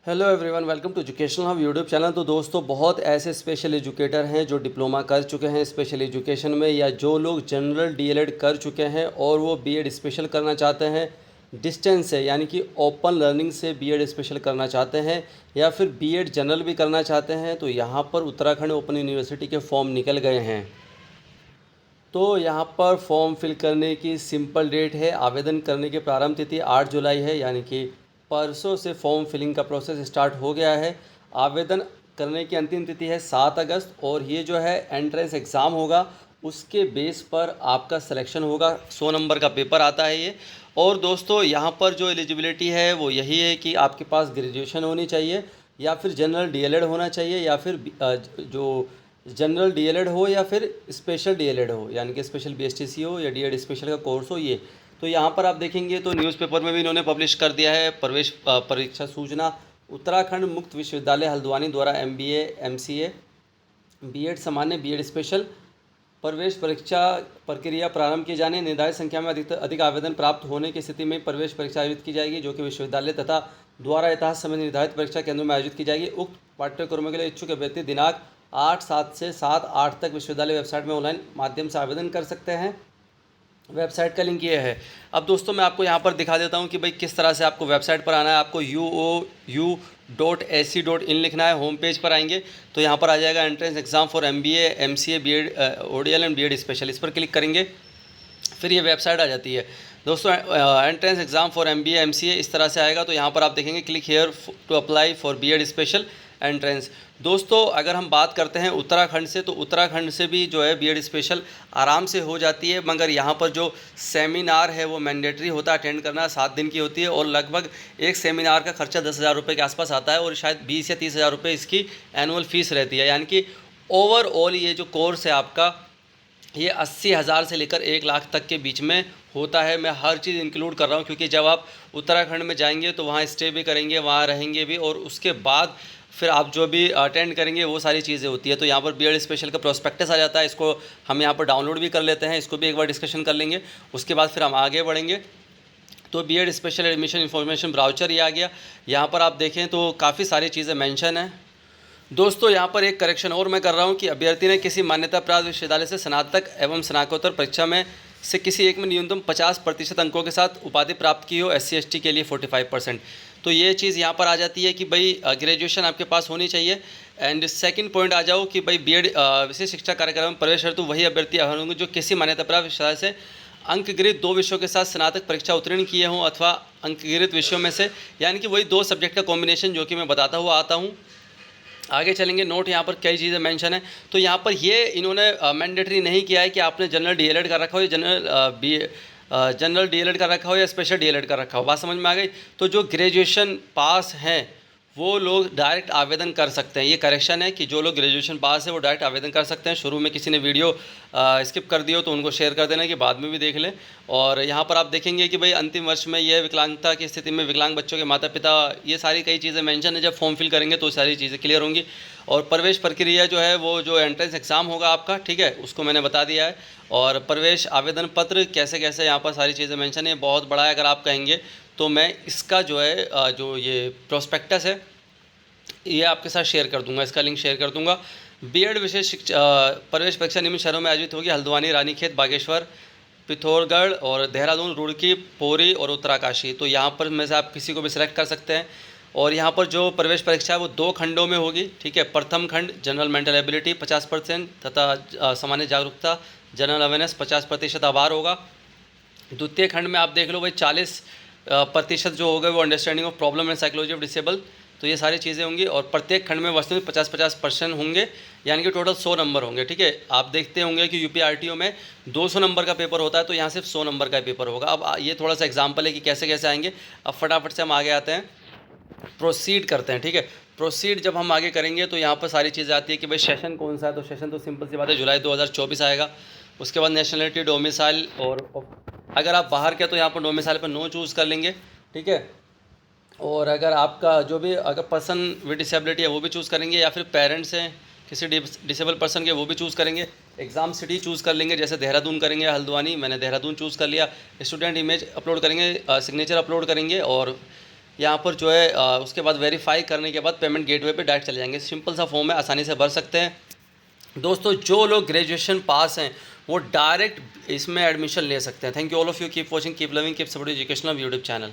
Hello everyone, welcome to educational hub YouTube channel. तो दोस्तों, बहुत ऐसे स्पेशल एजुकेटर हैं जो डिप्लोमा कर चुके हैं स्पेशल एजुकेशन में, या जो लोग जनरल डीएलएड कर चुके हैं और वो बीएड स्पेशल करना चाहते हैं डिस्टेंस से, यानी कि ओपन लर्निंग से बीएड स्पेशल करना चाहते हैं, या फिर बीएड जनरल भी करना चाहते हैं। तो यहाँ पर उत्तराखंड ओपन यूनिवर्सिटी के फॉर्म निकल गए हैं। तो यहाँ पर फॉर्म फिल करने की सिंपल डेट है, आवेदन करने की प्रारंभ तिथि 8 जुलाई है, यानी कि परसों से फॉर्म फिलिंग का प्रोसेस स्टार्ट हो गया है। आवेदन करने की अंतिम तिथि है 7 अगस्त, और ये जो है एंट्रेंस एग्ज़ाम होगा, उसके बेस पर आपका सिलेक्शन होगा। 100 नंबर का पेपर आता है ये। और दोस्तों, यहाँ पर जो एलिजिबिलिटी है वो यही है कि आपके पास ग्रेजुएशन होनी चाहिए, या फिर जनरल डीएलएड होना चाहिए, या फिर जो जनरल डीएलएड हो, या फिर स्पेशल डीएलएड हो, यानी कि स्पेशल बीएसटीसी हो या डीएड स्पेशल का कोर्स हो ये। तो यहाँ पर आप देखेंगे तो न्यूज़पेपर में भी इन्होंने पब्लिश कर दिया है प्रवेश परीक्षा सूचना। उत्तराखंड मुक्त विश्वविद्यालय हल्द्वानी द्वारा एमबीए, एमसीए, बीएड सामान्य, बीएड स्पेशल प्रवेश परीक्षा प्रक्रिया प्रारंभ किए जाने, निर्धारित संख्या में अधिक आवेदन प्राप्त होने की स्थिति में प्रवेश परीक्षा आयोजित की जाएगी, जो कि विश्वविद्यालय तथा द्वारा यथासमय समय निर्धारित परीक्षा केंद्रों में आयोजित की जाएगी। उक्त पाठ्यक्रमों के लिए इच्छुक अभ्यर्थी दिनांक 8/7 से 7/8 तक विश्वविद्यालय वेबसाइट में ऑनलाइन माध्यम से आवेदन कर सकते हैं। वेबसाइट का लिंक ये है। अब दोस्तों, मैं आपको यहाँ पर दिखा देता हूँ कि भाई किस तरह से आपको वेबसाइट पर आना है। आपको uou.ac.in लिखना है। होम पेज पर आएंगे तो यहाँ पर आ जाएगा entrance exam for MBA, MCA, BEd, ODL and BEd special. इस पर क्लिक करेंगे, फिर ये वेबसाइट आ जाती है। दोस्तों, entrance exam for MBA, MCA इस तरह से आएगा। तो यहाँ पर आप देखेंगे click here to apply for BEd special entrance. दोस्तों, अगर हम बात करते हैं उत्तराखंड से, तो उत्तराखंड से भी जो है बीएड स्पेशल आराम से हो जाती है, मगर यहाँ पर जो सेमिनार है वो मैंडेटरी होता है, अटेंड करना 7 दिन की होती है, और लगभग एक सेमिनार का खर्चा 10,000 रुपये के आसपास आता है, और शायद 20 या 30,000 रुपये इसकी एनुअल फ़ीस रहती है। यानी कि ओवरऑल ये जो कोर्स है आपका, ये 80,000 से लेकर 1 लाख तक के बीच में होता है। मैं हर चीज़ इंक्लूड कर रहा हूँ, क्योंकि जब आप उत्तराखंड में जाएंगे तो वहाँ स्टे भी करेंगे, वहाँ रहेंगे भी, और उसके बाद फिर आप जो भी अटेंड करेंगे वो सारी चीज़ें होती है। तो यहाँ पर बीएड स्पेशल का प्रोस्पेक्टस आ जाता है, इसको हम यहाँ पर डाउनलोड भी कर लेते हैं, इसको भी एक बार डिस्कशन कर लेंगे, उसके बाद फिर हम आगे बढ़ेंगे। तो BEd special admission information brochure ये आ गया। यहाँ पर आप देखें तो काफ़ी सारी चीज़ें मेंशन है। दोस्तों, यहाँ पर एक करेक्शन और मैं कर रहा हूँ कि अभ्यर्थी ने किसी मान्यता प्राप्त विश्वविद्यालय से स्नातक एवं स्नातकोत्तर परीक्षा में से किसी एक में न्यूनतम 50% अंकों के साथ उपाधि प्राप्त की हो। SC ST के लिए 45%। तो ये चीज़ यहाँ पर आ जाती है कि भाई ग्रेजुएशन आपके पास होनी चाहिए। एंड सेकंड पॉइंट आ जाओ कि भाई बीएड विशेष शिक्षा कार्यक्रम में प्रवेश हेतु वही अभ्यर्थी होंगे जो किसी मान्यता प्राप्त विश्वविद्यालय से अंकगृहित 2 विषयों के साथ स्नातक परीक्षा उत्तीर्ण किए हों, अथवा अंकगृहित विषयों में से, यानी कि वही 2 सब्जेक्ट का कॉम्बिनेशन, जो कि मैं बताता हुआ आता हूँ। आगे चलेंगे, नोट यहाँ पर कई चीज़ें मेंशन है। तो यहाँ पर ये इन्होंने मैंडेटरी नहीं किया है कि आपने जनरल डीएलएड कर रखा हो, जनरल डीएलएड कर रखा हो या स्पेशल डीएलएड कर रखा हो। बात समझ में आ गई? तो जो ग्रेजुएशन पास हैं वो लोग डायरेक्ट आवेदन कर सकते हैं। ये करेक्शन है कि जो लोग ग्रेजुएशन पास है वो डायरेक्ट आवेदन कर सकते हैं। शुरू में किसी ने वीडियो स्किप कर दिया तो उनको शेयर कर देना कि बाद में भी देख लें। और यहाँ पर आप देखेंगे कि भाई अंतिम वर्ष में यह विकलांगता की स्थिति में विकलांग बच्चों के माता पिता, ये सारी कई चीज़ें मेंशन है। जब फॉर्म फिल करेंगे तो सारी चीज़ें क्लियर होंगी। और प्रवेश प्रक्रिया जो है वो जो एंट्रेंस एग्ज़ाम होगा आपका, ठीक है, उसको मैंने बता दिया है। और प्रवेश आवेदन पत्र कैसे कैसे, यहाँ पर सारी चीज़ें मेंशन है। बहुत बड़ा है, अगर आप कहेंगे तो मैं इसका जो है जो ये प्रोस्पेक्टस है ये आपके साथ शेयर कर दूंगा, इसका लिंक शेयर कर दूंगा। बीएड विशेष प्रवेश परीक्षा निम्न शहरों में आयोजित होगी: हल्द्वानी, रानीखेत, बागेश्वर, पिथौरागढ़ और देहरादून, रुड़की, पौरी और उत्तरकाशी। तो यहाँ पर में से आप किसी को भी सिलेक्ट कर सकते हैं। और यहाँ पर जो प्रवेश परीक्षा है वो 2 खंडों में होगी, ठीक है। प्रथम खंड जनरल मेंटल एबिलिटी 50% तथा सामान्य जागरूकता जनरल अवेयरनेस 50% आभार होगा। द्वितीय खंड में आप देख लो भाई 40% जो होगा वो understanding of problem and psychology of disable. तो ये सारी चीज़ें होंगी। और प्रत्येक खंड में वस्तु 50-50% होंगे, यानी कि टोटल 100 नंबर होंगे, ठीक है। आप देखते होंगे कि यूपीआरटीओ में 200 नंबर का पेपर होता है, तो यहाँ सिर्फ 100 नंबर का पेपर होगा। अब ये थोड़ा सा एग्जाम्पल है कि कैसे कैसे आएंगे। अब फटाफट से हम आगे आते हैं, प्रोसीड करते हैं, ठीक है। प्रोसीड जब हम आगे करेंगे तो यहाँ पर सारी चीज़ें आती है कि भाई सेशन कौन सा है। तो सेशन तो सिंपल सी बात है, जुलाई 2024 आएगा। उसके बाद नेशनलिटी, डोमिसाइल, और अगर आप बाहर के तो यहाँ पर डोमिसाइल पर नो चूज़ कर लेंगे, ठीक है। और अगर आपका जो भी अगर पर्सन विद डिसेबिलिटी है वो भी चूज़ करेंगे, या फिर पेरेंट्स हैं किसी डिसेबल पर्सन के वो भी चूज़ करेंगे। एग्ज़ाम सिटी चूज़ कर लेंगे, जैसे देहरादून करेंगे, हल्द्वानी, मैंने देहरादून चूज़ कर लिया। स्टूडेंट इमेज अपलोड करेंगे, सिग्नेचर अपलोड करेंगे, और यहाँ पर जो है उसके बाद वेरीफाई करने के बाद पेमेंट गेटवे पे डायरेक्ट चले जाएंगे। सिंपल सा फॉर्म है, आसानी से भर सकते हैं। दोस्तों जो लोग ग्रेजुएशन पास हैं वो डायरेक्ट इसमें एडमिशन ले सकते हैं। Thank you all of you, keep watching, keep loving, keep supporting educational YouTube channel.